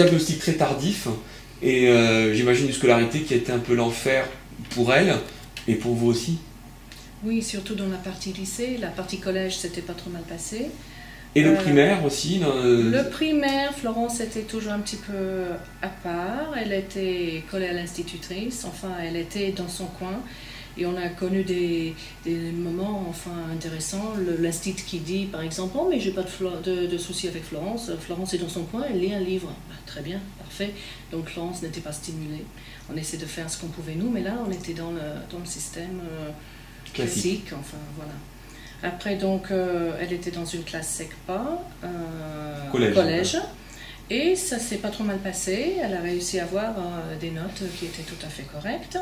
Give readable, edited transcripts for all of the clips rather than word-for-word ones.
diagnostic très tardif et j'imagine une scolarité qui a été un peu l'enfer pour elle et pour vous aussi. Oui, surtout dans la partie lycée. La partie collège, c'était pas trop mal passé. Et le primaire aussi Le primaire, Florence était toujours un petit peu à part. Elle était collée à l'institutrice. Enfin, elle était dans son coin. Et on a connu des moments intéressants. L'institut qui dit, par exemple, oh, mais j'ai pas de soucis avec Florence. Florence est dans son coin, elle lit un livre. Bah, très bien, parfait. Donc Florence n'était pas stimulée. On essayait de faire ce qu'on pouvait nous, mais là, on était dans le système classique. Enfin, voilà. Après, donc, elle était dans une classe SECPA, collège. Et ça s'est pas trop mal passé. Elle a réussi à avoir des notes qui étaient tout à fait correctes.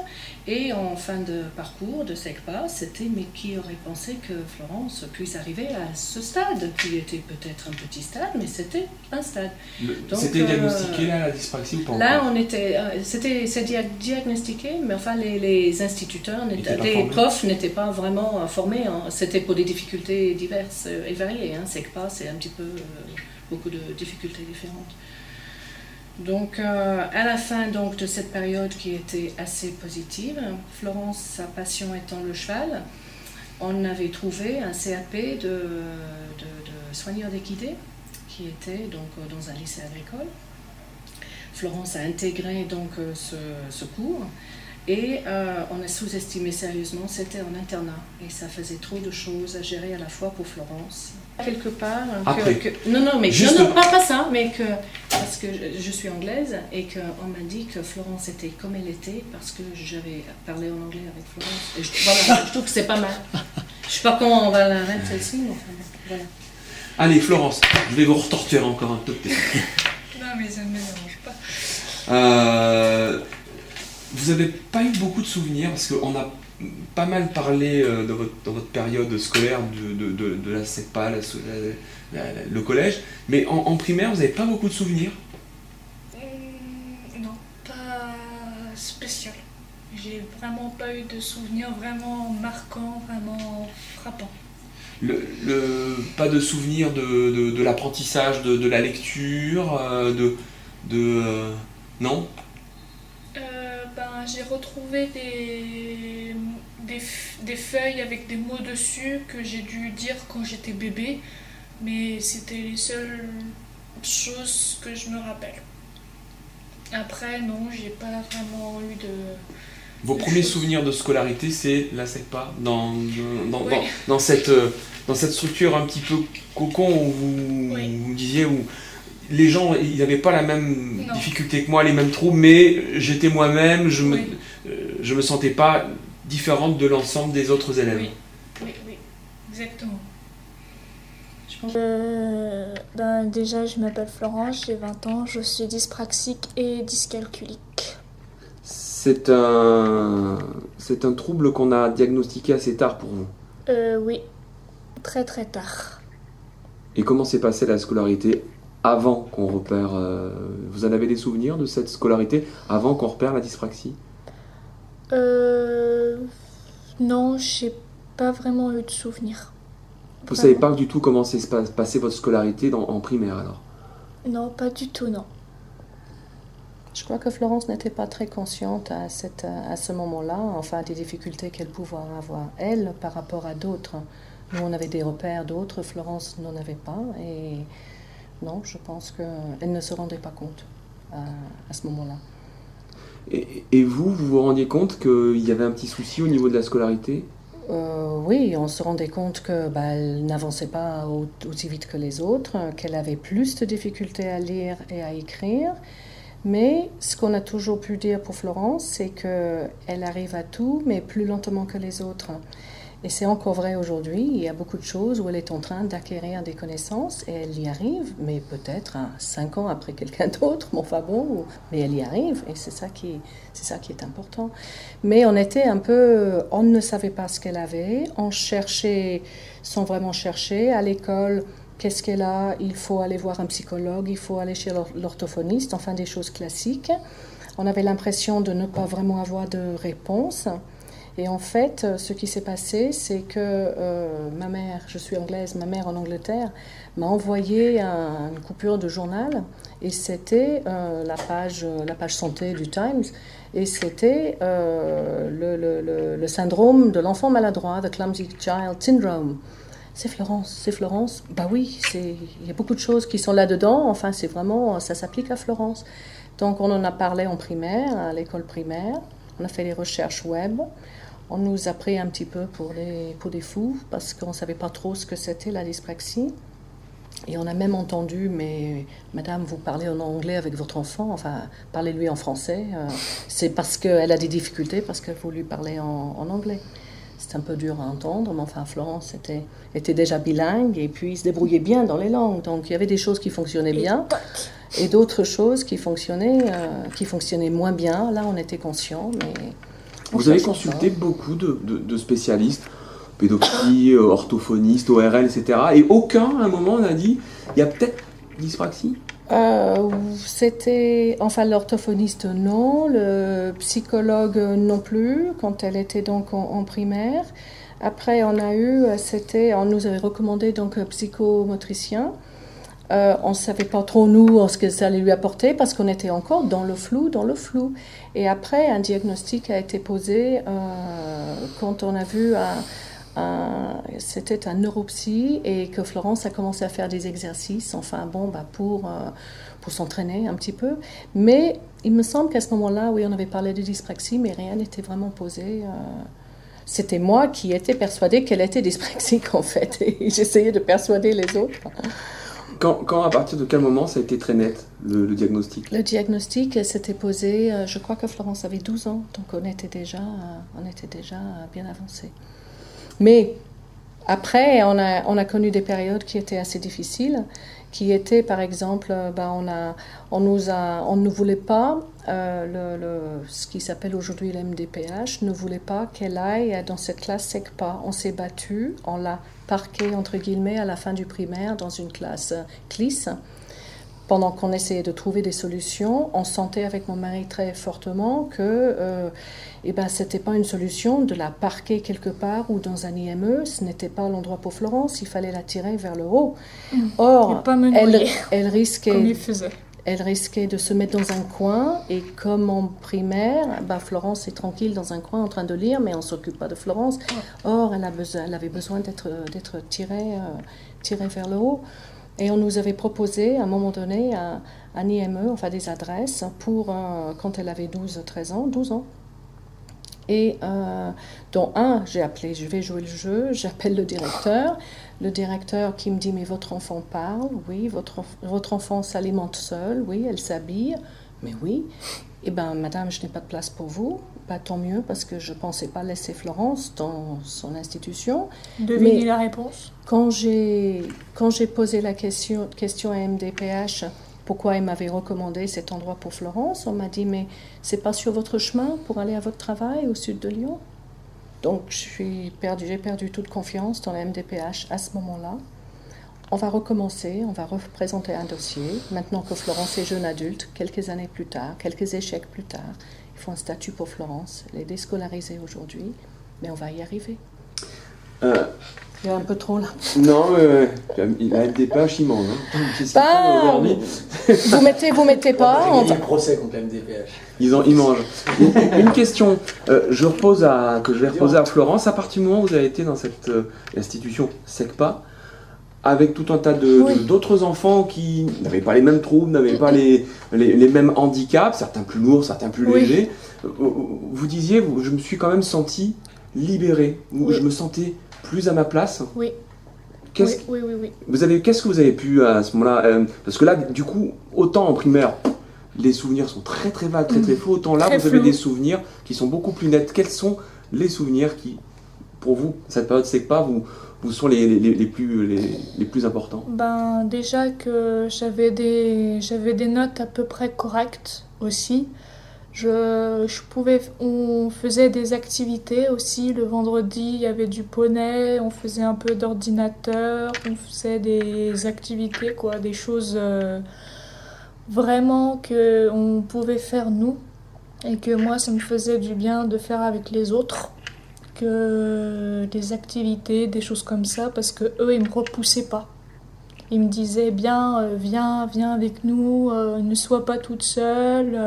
Et en fin de parcours de SECPA, c'était mais qui aurait pensé que Florence puisse arriver à ce stade, qui était peut-être un petit stade, mais c'était un stade. C'était diagnostiqué là, la dyspraxie ou pas encore? Là, c'est diagnostiqué, mais enfin les instituteurs, les profs n'étaient pas vraiment formés. C'était pour des difficultés diverses et variées. SECPA, c'est un petit peu beaucoup de difficultés différentes. Donc, à la fin donc, de cette période qui était assez positive, Florence, sa passion étant le cheval, on avait trouvé un CAP de soigneur d'équidés qui était donc dans un lycée agricole. Florence a intégré donc ce cours et on a sous-estimé sérieusement, c'était en internat et ça faisait trop de choses à gérer à la fois pour Florence. Quelque part, pas ça, mais parce que je suis anglaise et qu'on m'a dit que Florence était comme elle était parce que j'avais parlé en anglais avec Florence. Et je trouve que c'est pas mal. Je sais pas comment on va la mettre celle-ci, mais enfin, voilà. Allez, Florence, je vais vous retorturer encore un peu. Non, mais ça ne me dérange pas. Vous n'avez pas eu beaucoup de souvenirs parce qu'on a pas mal parlé dans votre période scolaire de la SECPA, le collège, mais en primaire, vous n'avez pas beaucoup de souvenirs? Non, pas spécial. J'ai vraiment pas eu de souvenirs vraiment marquants, vraiment frappants. Pas de souvenirs de l'apprentissage, de la lecture, non? J'ai retrouvé des feuilles avec des mots dessus que j'ai dû dire quand j'étais bébé, mais c'était les seules choses que je me rappelle. Après, non, j'ai pas vraiment eu de... Vos premiers souvenirs de scolarité, c'est la SECPA, dans cette structure un petit peu cocon où vous disiez où les gens, ils n'avaient pas la même difficulté que moi, les mêmes troubles, mais j'étais moi-même, je me sentais pas différente de l'ensemble des autres élèves. Oui, exactement. Déjà, je m'appelle Florence, j'ai 20 ans, je suis dyspraxique et dyscalculique. C'est un trouble qu'on a diagnostiqué assez tard pour vous? Oui, très très tard. Et comment s'est passée la scolarité avant qu'on repère... vous en avez des souvenirs de cette scolarité avant qu'on repère la dyspraxie? Non, j'ai pas vraiment eu de souvenirs. Vous savez pas du tout comment s'est passée votre scolarité en primaire alors? Non, pas du tout, non. Je crois que Florence n'était pas très consciente à ce moment-là, enfin des difficultés qu'elle pouvait avoir, elle, par rapport à d'autres. Nous, on avait des repères d'autres, Florence n'en avait pas, et non, je pense qu'elle ne se rendait pas compte à ce moment-là. Et vous vous rendiez compte qu'il y avait un petit souci au niveau de la scolarité? Oui, on se rendait compte qu'elle n'avançait pas aussi vite que les autres, qu'elle avait plus de difficultés à lire et à écrire. Mais ce qu'on a toujours pu dire pour Florence, c'est qu'elle arrive à tout, mais plus lentement que les autres. Et c'est encore vrai aujourd'hui, il y a beaucoup de choses où elle est en train d'acquérir des connaissances et elle y arrive, mais peut-être 5 ans après quelqu'un d'autre, mais enfin bon, mais elle y arrive et c'est ça qui est important. Mais on ne savait pas ce qu'elle avait, on cherchait sans vraiment chercher à l'école. Qu'est-ce qu'elle a? Il faut aller voir un psychologue, il faut aller chez l'orthophoniste, enfin des choses classiques. On avait l'impression de ne pas vraiment avoir de réponse. Et en fait, ce qui s'est passé, c'est que ma mère, je suis anglaise, ma mère en Angleterre, m'a envoyé une coupure de journal, et c'était la page santé du Times, et c'était le syndrome de l'enfant maladroit, the clumsy child syndrome. C'est Florence. Bah oui, il y a beaucoup de choses qui sont là-dedans. Enfin, c'est vraiment, ça s'applique à Florence. Donc, on en a parlé en primaire, à l'école primaire. On a fait des recherches web. On nous a pris un petit peu pour des fous parce qu'on ne savait pas trop ce que c'était la dyspraxie. Et on a même entendu, mais madame, vous parlez en anglais avec votre enfant, enfin, parlez-lui en français. C'est parce qu'elle a des difficultés, parce qu'il faut lui parler en anglais. C'est un peu dur à entendre, mais enfin, Florence était déjà bilingue et puis il se débrouillait bien dans les langues. Donc il y avait des choses qui fonctionnaient bien et d'autres choses qui fonctionnaient moins bien. Là, on était conscients, mais... Vous avez consulté beaucoup de spécialistes, pédopsie, orthophonistes, ORL, etc. Et aucun, à un moment, n'a dit il y a peut-être dyspraxie. Enfin, l'orthophoniste non, le psychologue non plus, quand elle était donc en primaire. Après, on nous avait recommandé donc un psychomotricien. On ne savait pas trop, nous, ce que ça allait lui apporter, parce qu'on était encore dans le flou. Et après, un diagnostic a été posé quand on a vu c'était un neuropsy, et que Florence a commencé à faire des exercices, pour s'entraîner un petit peu. Mais il me semble qu'à ce moment-là, oui, on avait parlé de dyspraxie, mais rien n'était vraiment posé. C'était moi qui étais persuadée qu'elle était dyspraxique, en fait, et j'essayais de persuader les autres. Quand, à partir de quel moment ça a été très net, le diagnostic ? Le diagnostic s'était posé, je crois que Florence avait 12 ans, donc on était déjà bien avancé. Mais après, on a connu des périodes qui étaient assez difficiles, qui étaient, par exemple, on ne voulait pas, ce qui s'appelle aujourd'hui l'MDPH, ne voulait pas qu'elle aille dans cette classe SECPA. On s'est battu, on l'a parquée, entre guillemets, à la fin du primaire dans une classe CLIS. Pendant qu'on essayait de trouver des solutions, on sentait avec mon mari très fortement que ce n'était pas une solution de la parquer quelque part ou dans un IME, ce n'était pas l'endroit pour Florence, il fallait la tirer vers le haut. Or, elle risquait, comme il faisait. Elle risquait de se mettre dans un coin, et comme en primaire, Florence est tranquille dans un coin en train de lire, mais on ne s'occupe pas de Florence. Or, elle avait besoin d'être tirée vers le haut. Et on nous avait proposé à un moment donné un IME, enfin des adresses, pour quand elle avait 12 ans. Et dont j'ai appelé, je vais jouer le jeu, j'appelle le directeur qui me dit mais votre enfant parle, oui, votre enfant s'alimente seul, oui, elle s'habille, mais oui. Eh bien, madame, je n'ai pas de place pour vous. Tant mieux, parce que je ne pensais pas laisser Florence dans son institution. Devinez la réponse. Quand j'ai posé la question à MDPH, pourquoi il m'avait recommandé cet endroit pour Florence, on m'a dit, mais c'est pas sur votre chemin pour aller à votre travail au sud de Lyon? Donc, j'ai perdu toute confiance dans la MDPH à ce moment-là. On va recommencer, on va représenter un dossier. Maintenant que Florence est jeune adulte, quelques années plus tard, quelques échecs plus tard, il faut un statut pour Florence. Elle est déscolarisée aujourd'hui, mais on va y arriver. Il y a un peu trop là. Non, la MDPH, il mange. Vous mettez pas. On va gagner le procès contre la MDPH. Ils mangent. Une question que je vais reposer à Florence. À partir du moment où vous avez été dans cette institution SECPA, avec tout un tas d'autres enfants qui n'avaient pas les mêmes troubles, n'avaient pas les mêmes handicaps, certains plus lourds, certains plus légers, vous disiez, je me suis quand même senti libéré, je me sentais plus à ma place. Oui. Qu'est-ce que vous avez pu à ce moment-là parce que là, du coup, autant en primaire, les souvenirs sont très très vagues, très très flous, autant là, vous avez des souvenirs qui sont beaucoup plus nets. Quels sont les souvenirs qui, pour vous, cette période SECPA, vous sont les plus importants? Déjà que j'avais des notes à peu près correctes aussi. On faisait des activités aussi. Le vendredi, il y avait du poney, on faisait un peu d'ordinateur, on faisait des activités, des choses vraiment qu'on pouvait faire nous, et que moi, ça me faisait du bien de faire avec les autres. des activités, des choses comme ça, parce que eux, ils me repoussaient pas. Ils me disaient bien, viens avec nous, ne sois pas toute seule,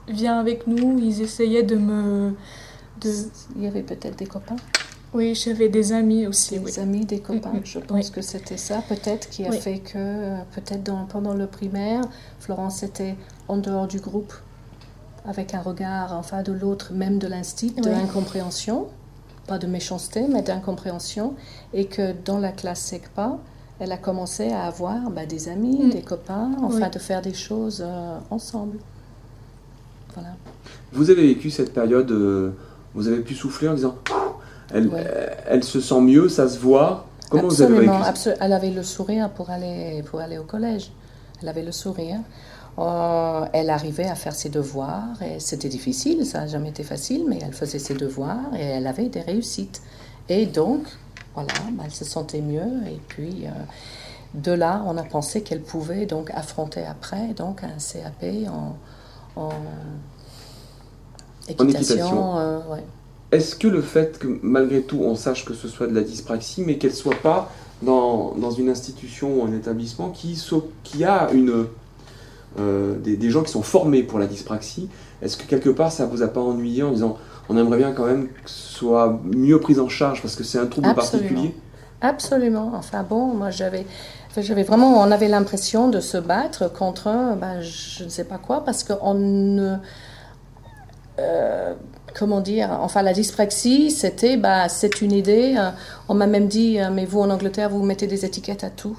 viens avec nous. Ils essayaient de me... Il y avait peut-être des copains. Oui, j'avais des amis aussi. Des amis, des copains. Je pense que c'était ça peut-être qui a fait que peut-être pendant le primaire, Florence était en dehors du groupe, avec un regard de l'autre, même de l'instinct, d'incompréhension, pas de méchanceté, mais d'incompréhension, et que dans la classe SECPA, elle a commencé à avoir des amis, des copains, de faire des choses ensemble. Voilà. Vous avez vécu cette période, vous avez pu souffler en disant elle se sent mieux, ça se voit. Comment vous avez vécu ça? Elle avait le sourire pour aller au collège. Elle avait le sourire. Elle arrivait à faire ses devoirs et c'était difficile, ça n'a jamais été facile, mais elle faisait ses devoirs et elle avait des réussites. Et donc, voilà, elle se sentait mieux et puis de là, on a pensé qu'elle pouvait donc affronter après donc un CAP en équitation. Est-ce que le fait que malgré tout on sache que ce soit de la dyspraxie, mais qu'elle ne soit pas dans une institution ou un établissement qui a des gens qui sont formés pour la dyspraxie, est-ce que quelque part ça ne vous a pas ennuyé en disant on aimerait bien quand même que ce soit mieux pris en charge parce que c'est un trouble particulier? Absolument. Moi j'avais vraiment, on avait l'impression de se battre contre je ne sais pas quoi, parce qu'on ne... comment dire, la dyspraxie, c'est une idée. On m'a même dit, mais vous en Angleterre, vous mettez des étiquettes à tout.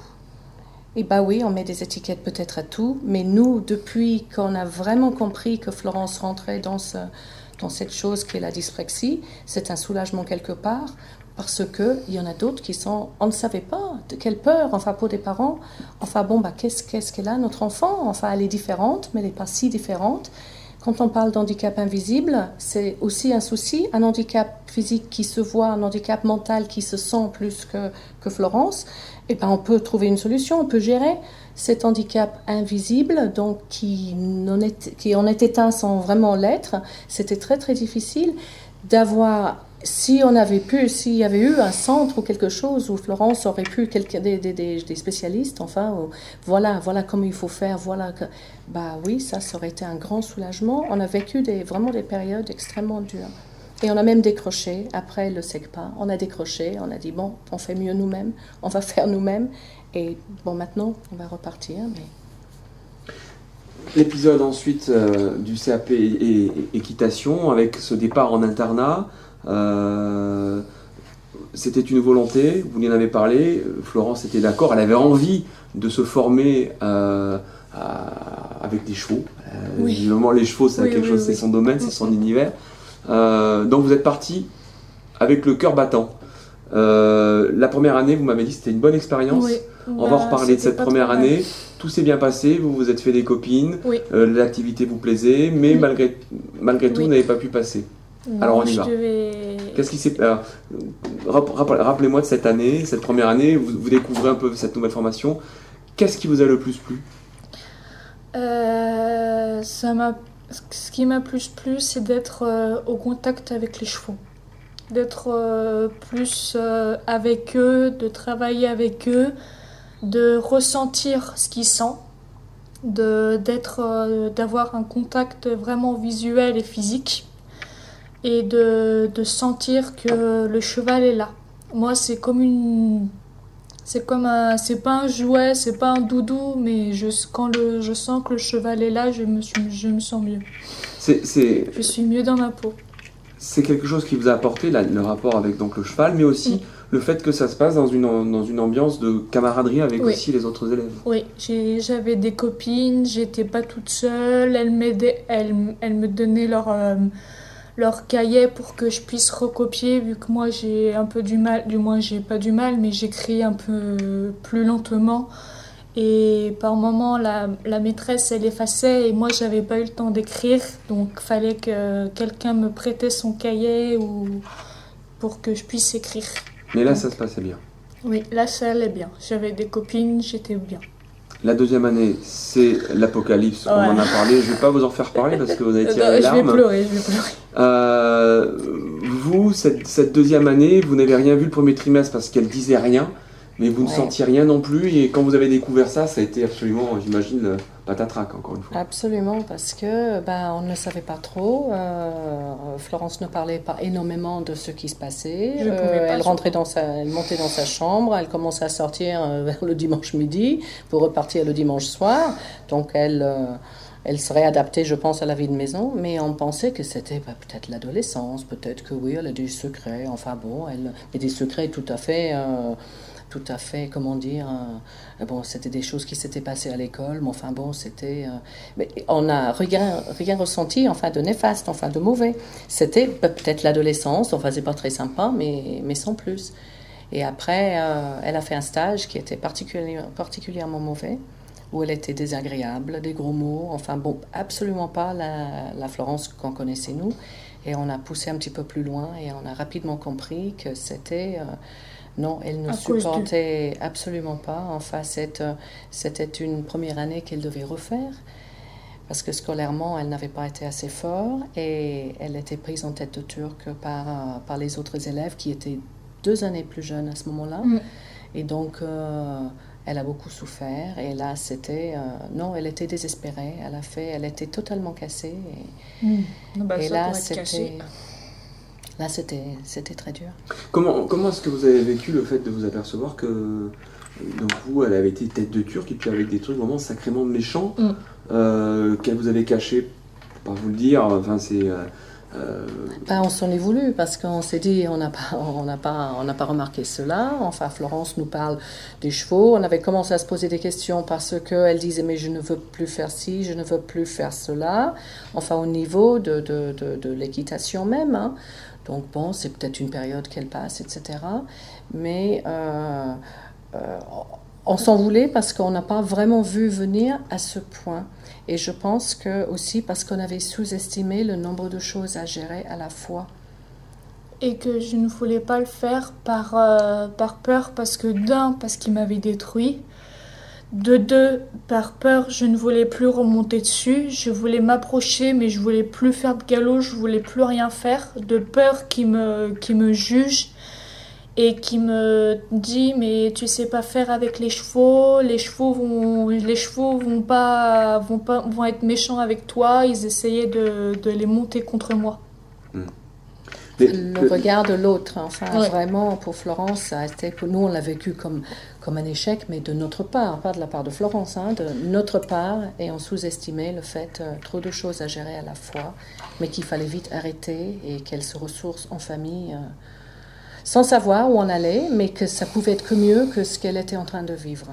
Et oui, on met des étiquettes peut-être à tout, mais nous, depuis qu'on a vraiment compris que Florence rentrait dans cette chose qui est la dyspraxie, c'est un soulagement quelque part, parce qu'il y en a d'autres qui sont... On ne savait pas, quelle peur, pour des parents. Qu'est-ce qu'elle a, notre enfant? Elle est différente, mais elle n'est pas si différente. Quand on parle d'handicap invisible, c'est aussi un souci, un handicap physique qui se voit, un handicap mental qui se sent plus que Florence. On peut trouver une solution, on peut gérer cet handicap invisible, donc qui en est éteint sans vraiment l'être. C'était très très difficile d'avoir... S'il y avait eu un centre ou quelque chose où Florence aurait pu, des spécialistes, voilà comment il faut faire, oui, ça aurait été un grand soulagement. On a vécu vraiment des périodes extrêmement dures. Et on a même décroché, après le SECPA, on a décroché, on a dit, on fait mieux nous-mêmes, on va faire nous-mêmes, et maintenant, on va repartir. Mais... L'épisode ensuite du CAP et équitation, avec ce départ en internat, c'était une volonté, vous lui en avez parlé, Florence était d'accord, elle avait envie de se former avec des chevaux. Évidemment, les chevaux, c'est quelque chose, c'est son domaine, c'est son univers. Donc vous êtes parti avec le cœur battant. La première année, vous m'avez dit que c'était une bonne expérience. On va reparler de cette première année. Tout s'est bien passé, vous vous êtes fait des copines, l'activité vous plaisait, mais malgré tout, vous n'avez pas pu passer. Non, alors on y va. Qu'est-ce qui s'est... Rappelez-moi de cette année, cette première année, vous découvrez un peu cette nouvelle formation. Qu'est-ce qui vous a le plus plu? Ce qui m'a plus plu, c'est d'être au contact avec les chevaux. D'être plus avec eux, de travailler avec eux, de ressentir ce qu'ils sentent, d'avoir un contact vraiment visuel et physique. Et de sentir que le cheval est là. Moi, c'est pas un jouet, c'est pas un doudou, mais quand je sens que le cheval est là, je me sens mieux. Je suis mieux dans ma peau. C'est quelque chose qui vous a apporté, le rapport avec donc, le cheval, mais aussi le fait que ça se passe dans une ambiance de camaraderie avec aussi les autres élèves. Oui, j'avais des copines, j'étais pas toute seule, elles me donnaient leur cahier pour que je puisse recopier, vu que moi j'ai un peu du mal, du moins j'ai pas du mal, mais j'écris un peu plus lentement. Et par moments, la maîtresse, elle effaçait et moi, j'avais pas eu le temps d'écrire. Donc, il fallait que quelqu'un me prêtait son cahier pour que je puisse écrire. Mais là, ça se passait bien. Oui, là, ça allait bien. J'avais des copines, j'étais bien. La deuxième année, c'est l'Apocalypse. On en a parlé. Je ne vais pas vous en faire parler parce que vous avez tiré les larmes. Je vais pleurer. Vous, cette deuxième année, vous n'avez rien vu le premier trimestre parce qu'elle disait rien, mais vous ne sentiez rien non plus. Et quand vous avez découvert ça, ça a été absolument, j'imagine, patatrac, encore une fois. Absolument, parce que on ne savait pas trop. Florence ne parlait pas énormément de ce qui se passait. Elle montait dans sa chambre, elle commençait à sortir vers le dimanche midi pour repartir le dimanche soir. Donc elle serait adaptée, je pense, à la vie de maison, mais on pensait que c'était peut-être l'adolescence, peut-être que oui, elle a des secrets. Enfin bon, elle a des secrets tout à fait, comment dire, bon, c'était des choses qui s'étaient passées à l'école, mais enfin bon, c'était... mais on n'a rien ressenti, enfin, de néfaste, enfin, de mauvais. C'était peut-être l'adolescence, enfin, c'est pas très sympa, mais sans plus. Et après, elle a fait un stage qui était particulièrement mauvais, où elle était désagréable, des gros mots, enfin bon, absolument pas la Florence qu'on connaissait nous. Et on a poussé un petit peu plus loin et on a rapidement compris que c'était... non, elle ne supportait absolument pas. Enfin, c'était une première année qu'elle devait refaire parce que scolairement, elle n'avait pas été assez forte et elle était prise en tête de turc par les autres élèves qui étaient 2 années plus jeunes à ce moment-là. Et donc... elle a beaucoup souffert et là c'était non, elle était désespérée, elle était totalement cassée et là c'était très dur. Comment est-ce que vous avez vécu le fait de vous apercevoir que donc vous, elle avait été tête de turc et puis avec des trucs vraiment sacrément méchants qu'elle vous avait cachés, pour pas vous le dire, enfin c'est on s'en est voulu parce qu'on s'est dit on n'a pas remarqué cela. Enfin, Florence nous parle des chevaux. On avait commencé à se poser des questions parce qu'elle disait mais je ne veux plus faire ci, je ne veux plus faire cela. Enfin, au niveau de l'équitation même. Hein. Donc bon, c'est peut-être une période qu'elle passe, etc. Mais on s'en voulait parce qu'on n'a pas vraiment vu venir à ce point. Et je pense que aussi parce qu'on avait sous-estimé le nombre de choses à gérer à la fois. Et que je ne voulais pas le faire par peur, parce qu'il m'avait détruit. De 2, par peur, je ne voulais plus remonter dessus. Je voulais m'approcher, mais je voulais plus faire de galop, je voulais plus rien faire. De peur qu'il me juge. Et qui me dit mais tu sais pas faire avec les chevaux vont être méchants avec toi. Ils essayaient de les monter contre moi. Le regard de l'autre, enfin vraiment pour Florence, ça a été, pour nous on l'a vécu comme un échec, mais de notre part, pas de la part de Florence, hein, de notre part, et on sous-estimait le fait trop de choses à gérer à la fois, mais qu'il fallait vite arrêter et qu'elle se ressource en famille. Sans savoir où on allait, mais que ça pouvait être que mieux que ce qu'elle était en train de vivre.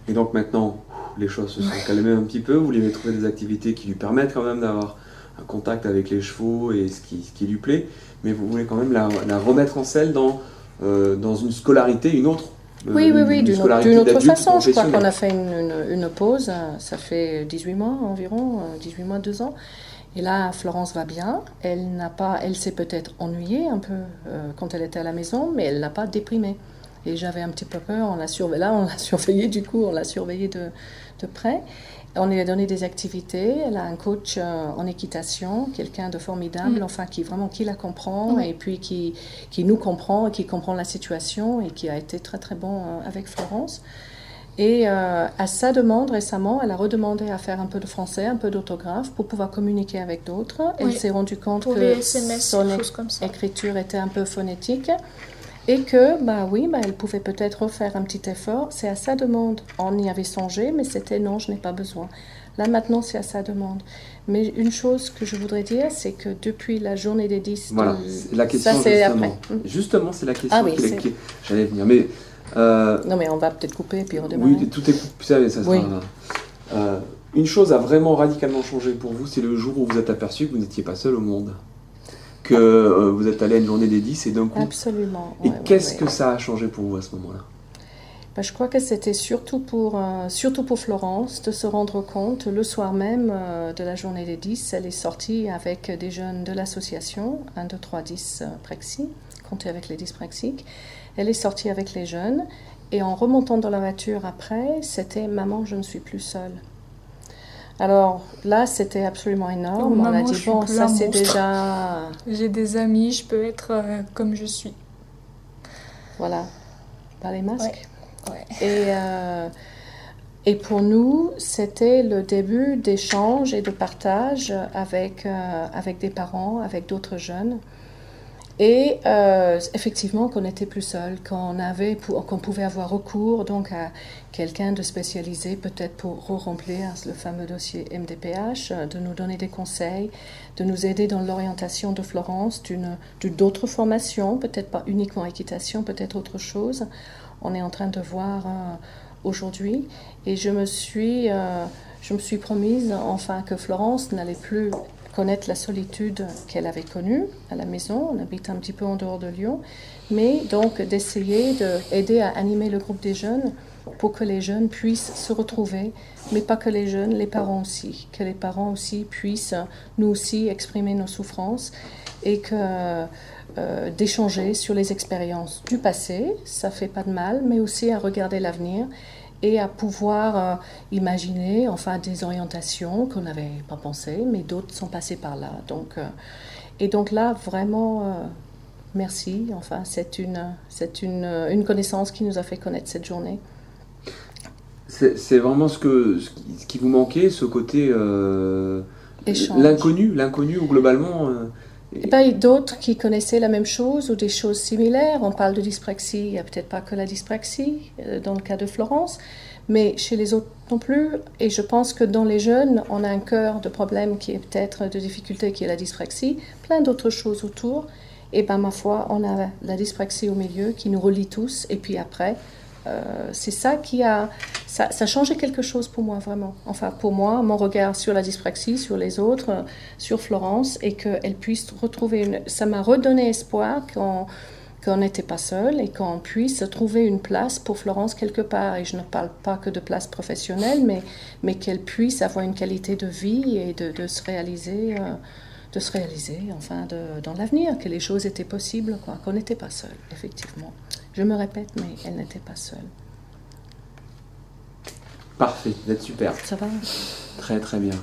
Et donc maintenant, les choses se sont calmées un petit peu, vous lui avez trouvé des activités qui lui permettent quand même d'avoir un contact avec les chevaux et ce qui lui plaît, mais vous voulez quand même la remettre en selle dans une scolarité, une autre Oui, d'une autre façon. Je crois qu'on a fait une pause, ça fait 18 mois environ, 18 mois, 2 ans. Et là, Florence va bien. Elle s'est peut-être ennuyée un peu quand elle était à la maison, mais elle n'a pas déprimé. Et j'avais un petit peu peur. On l'a surveillée de près. On lui a donné des activités. Elle a un coach en équitation, quelqu'un de formidable, enfin qui la comprend et puis qui nous comprend et qui comprend la situation et qui a été très très bon avec Florence. Et à sa demande, récemment, elle a redemandé à faire un peu de français, un peu d'autographe pour pouvoir communiquer avec d'autres. Elle s'est rendue compte que son écriture était un peu phonétique et que, elle pouvait peut-être refaire un petit effort. C'est à sa demande. On y avait songé, mais c'était non, je n'ai pas besoin. Là, maintenant, c'est à sa demande. Mais une chose que je voudrais dire, c'est que depuis la journée des 10... Voilà, c'est la question, ça, c'est après. Justement, c'est la question j'allais venir. Mais... non mais on va peut-être couper et puis redémarrer. Oui, tout est coupé, ça sera... une chose a vraiment radicalement changé pour vous, c'est le jour où vous êtes aperçu que vous n'étiez pas seul au monde. Que vous êtes allé à une journée des 10 et d'un coup... Absolument. Et qu'est-ce que ça a changé pour vous à ce moment-là ? Je crois que c'était surtout pour Florence de se rendre compte, le soir même de la journée des 10, elle est sortie avec des jeunes de l'association, 1, 2, 3, 10 Prexi, comptez avec les dyspraxiques. Elle est sortie avec les jeunes Et en remontant dans la voiture après, c'était « Maman, je ne suis plus seule ». Alors là, c'était absolument énorme. On a dit « Bon, ça c'est déjà… » J'ai des amis, je peux être comme je suis. Voilà, pas les masques. Ouais. Et pour nous, c'était le début d'échanges et de partage avec des parents, avec d'autres jeunes. Et effectivement, qu'on n'était plus seul, qu'on pouvait avoir recours donc à quelqu'un de spécialisé, peut-être pour remplir le fameux dossier MDPH, de nous donner des conseils, de nous aider dans l'orientation de Florence, d'autres formations, peut-être pas uniquement équitation, peut-être autre chose. On est en train de voir aujourd'hui. Et je me suis promise enfin que Florence n'allait plus connaître la solitude qu'elle avait connue à la maison. On habite un petit peu en dehors de Lyon, mais donc d'essayer d'aider à animer le groupe des jeunes pour que les jeunes puissent se retrouver, mais pas que les jeunes, les parents aussi, que les parents aussi puissent nous aussi exprimer nos souffrances et d'échanger sur les expériences du passé, ça fait pas de mal, mais aussi à regarder l'avenir et à pouvoir imaginer enfin des orientations qu'on n'avait pas pensées, mais d'autres sont passées par là. Et donc là, vraiment, merci. Enfin, c'est une connaissance qui nous a fait connaître cette journée. C'est vraiment ce qui vous manquait, ce côté l'inconnu ou globalement Et bien, d'autres qui connaissaient la même chose ou des choses similaires. On parle de dyspraxie, il n'y a peut-être pas que la dyspraxie dans le cas de Florence, mais chez les autres non plus. Et je pense que dans les jeunes, on a un cœur de problème qui est peut-être de difficulté, qui est la dyspraxie, plein d'autres choses autour. Et bien, ma foi, on a la dyspraxie au milieu qui nous relie tous. Et puis après, c'est ça qui a changé quelque chose pour moi, vraiment. Enfin, pour moi, mon regard sur la dyspraxie, sur les autres, sur Florence, et qu'elle puisse retrouver ça m'a redonné espoir qu'on n'était pas seul et qu'on puisse trouver une place pour Florence quelque part. Et je ne parle pas que de place professionnelle, mais qu'elle puisse avoir une qualité de vie et de se réaliser enfin, dans l'avenir, que les choses étaient possibles, quoi, qu'on n'était pas seul, effectivement. Je me répète, mais elle n'était pas seule. Parfait, vous êtes super. Ça va ? Très très bien.